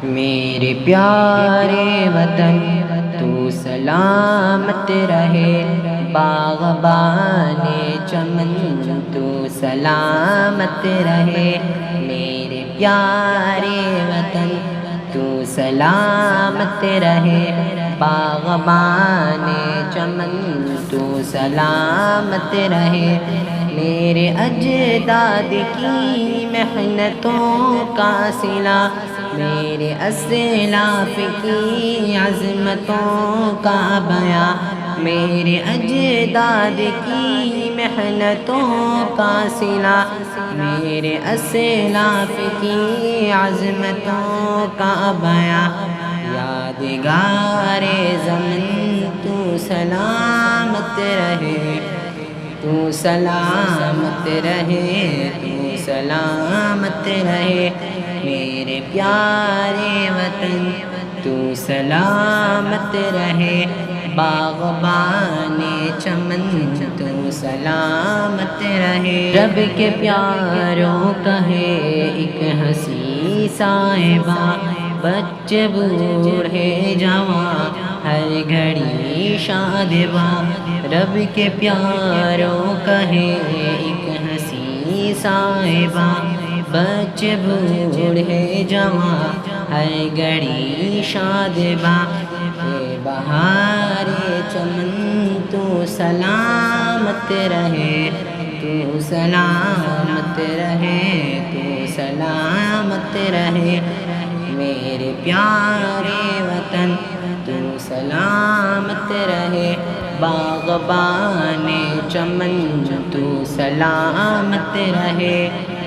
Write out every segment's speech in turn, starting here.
میرے پیارے وطن تو سلامت رہے، باغبان چمن تو سلامت رہے۔ میرے پیارے وطن تو سلامت رہے، باغبان چمن تو سلامت رہے۔ میرے اجداد کی محنتوں کا صلہ، میرے اسلاف کی عظمتوں کا بیاں، میرے اجداد کی محنتوں کا صلہ، میرے اسلاف کی عظمتوں کا بیاں۔ یادگار زمن تو سلامت رہے، تو سلامت رہے، تو سلامت رہے۔ میرے پیارے وطن تو سلامت رہے، باغبان چمن تو سلامت رہے۔ رب کے پیاروں کا ہے ایک ہنسی صاحبہ، بچے بوڑھے جوان ہر گھڑی شاد باں۔ رب کے پیاروں کا ہے ایک ہنسی صاحبہ، بچے بوڑھے جوان ہر گھڑی شاد باں۔ اے بہار چمن تو سلامت رہے، تو سلامت رہے، تو سلامت رہے۔ میرے پیارے وطن تو سلامت رہے، باغبان چمن تو سلامت رہے،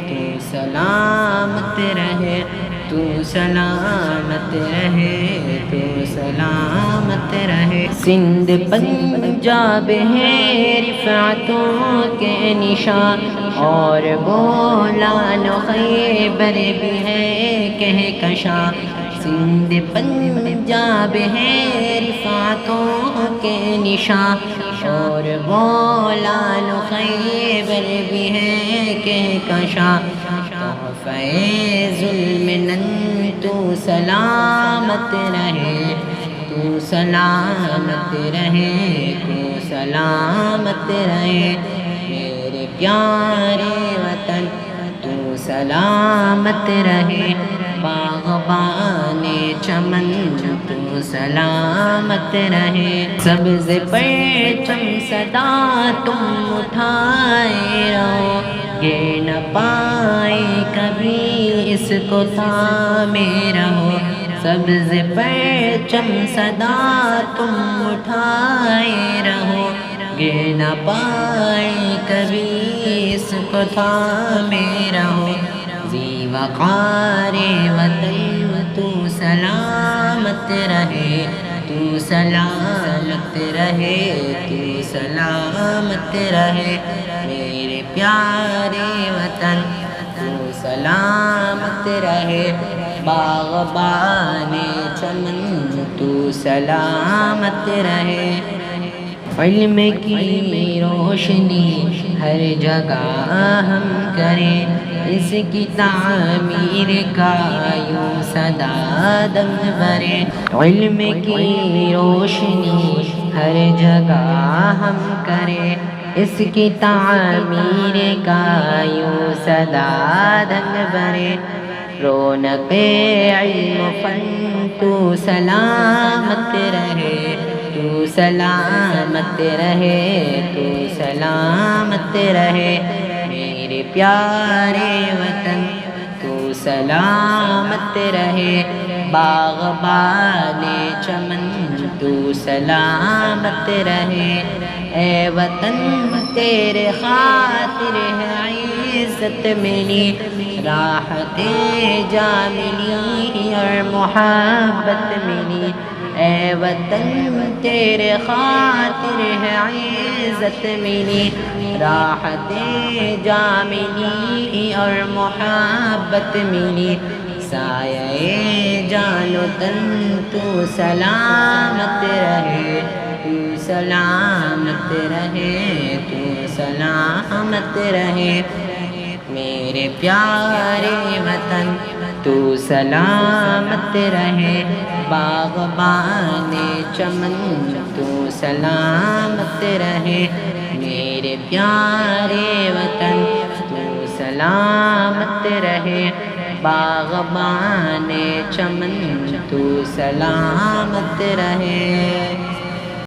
تو سلامت رہے، تو سلامت رہے، تو سلامت رہے۔ سندھ پنجاب ہے رفعتوں کے نشان، اور بولان و خیبر بھی ہے کہکشاں۔ سندھ پنجاب ہے رفعتوں کے نشان، اور بولان و خیبر بھی ہے کہکشاں۔ تحفہ ذوالمنن تو سلامت رہے، تو سلامت رہے، تو سلامت رہے۔ میرے پیارے وطن تو سلامت رہے، باغبان چمن تو سلامت رہے۔ سبز پرچم سدا تم اٹھائے رہو، گر نہ پائے کبھی اس کو تھامے رہو۔ سبز پرچم سدا تم اٹھائے رہو، گر نہ پائے کبھی اس کو تھامے رہو۔ ذی وقار وطن تو سلامت رہے، تو سلامت رہے، تو سلامت رہے۔ میرے پیارے وطن تو سلامت رہے، باغبان چمن تو سلامت رہے۔ علم کی روشنی ہر جگہ ہم کریں، اس کی تعمیر کا یوں صدا دم بھرے۔ علم کی روشنی ہر جگہ ہم کریں، اس کی تعمیر کا یوں صدا دم بھرے۔ رونق علم فن تو سلامت رہے، تو سلامت رہے، تو سلامت رہے۔ میرے پیارے وطن تو سلامت رہے، باغبان چمن تو سلامت رہے۔ اے وطن تیرے خاطر ہے عزت ملی، راحت جا ملی اور محبت ملی۔ اے وطن تیرے خاطر ہے عزت ملی، راحت جا ملی اور محبت ملی۔ سایہ جان و تن تو سلامت رہے، تو سلامت رہے، تو سلامت رہے۔ میرے پیارے وطن تو سلامت رہے، باغبان چمن تو سلامت رہے، میرے پیارے وطن تو سلامت رہے، باغبان چمن تو سلامت رہے۔